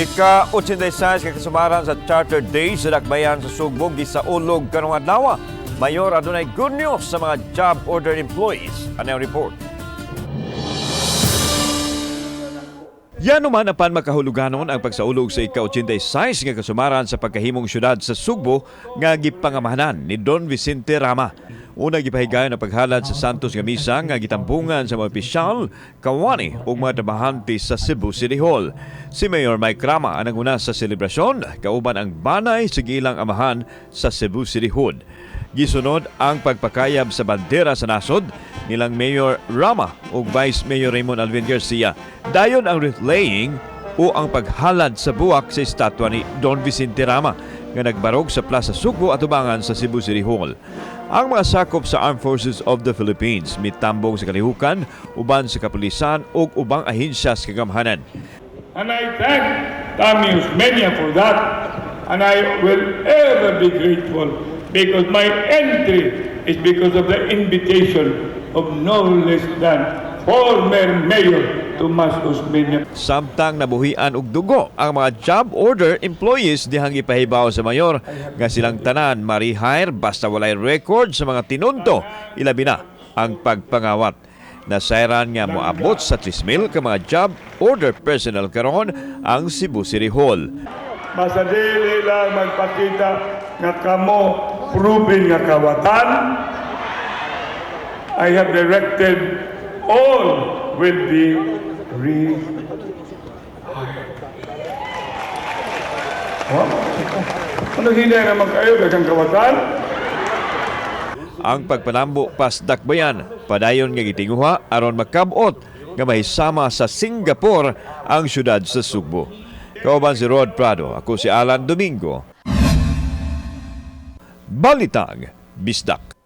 Ika-86 kakasumaran sa Charter Day sa Dakbayan sa Sugbog gisaulog karong adlaw. Mayor adunay good news sa mga job order employees. Ano ang report? Yan naman apan makahuluganon ang pagsaulog sa ika-86 nga kasumaran sa pagkahimong syudad sa Sugbo nga gipangamahanan ni Don Vicente Rama. Una gipahigayon ang paghalad sa Santos nga misa nga gitampungan sa mga opisyal, kawani ug mga trabahante sa Cebu City Hall. Si Mayor Mike Rama ang una sa selebrasyon, kauban ang banay sa gilang amahan sa Cebu City Hall. Gisunod ang pagpakayab sa bandera sa nasod nilang Mayor Rama ug Vice Mayor Raymond Alvin Garcia. Dayon ang relaying o ang paghalad sa buwak sa estatwa ni Don Vicente Rama nga nagbarog sa Plaza Sugo at ubangan sa Cebu City Hall. Ang mga sakop sa Armed Forces of the Philippines mitambong sa kalihukan, uban sa kapulisan ug ubang ahensya sa kagamhanan. And I thank Tommy Osmeña for that, and I will ever be grateful because my entry is because of the invitation of no less than former Mayor Tomas Osmeña. Samtang nabuhian og dugo ang mga job order employees dihang ipahibaw sa mayor nga silang tanan ma-rehire basta walay record sa mga tinunto, ilabi na ang pagpangawat. Nasairan nga moabot sa 3,000 ka mga job order personnel karon ang Cebu City Hall. Basta dili lang magpakita nga kamo proven nga kawatan. I have directed all will be rehired. Ano hindi naman kayo dagang kawatan? Ang pagpalambo pas Dakbayan, padayon nga gitinguha aron makabot nga mahisama sa Singapore ang syudad sa Sugbo. Kauban si Rod Prado, ako si Alan Domingo. Balitang Bisdak.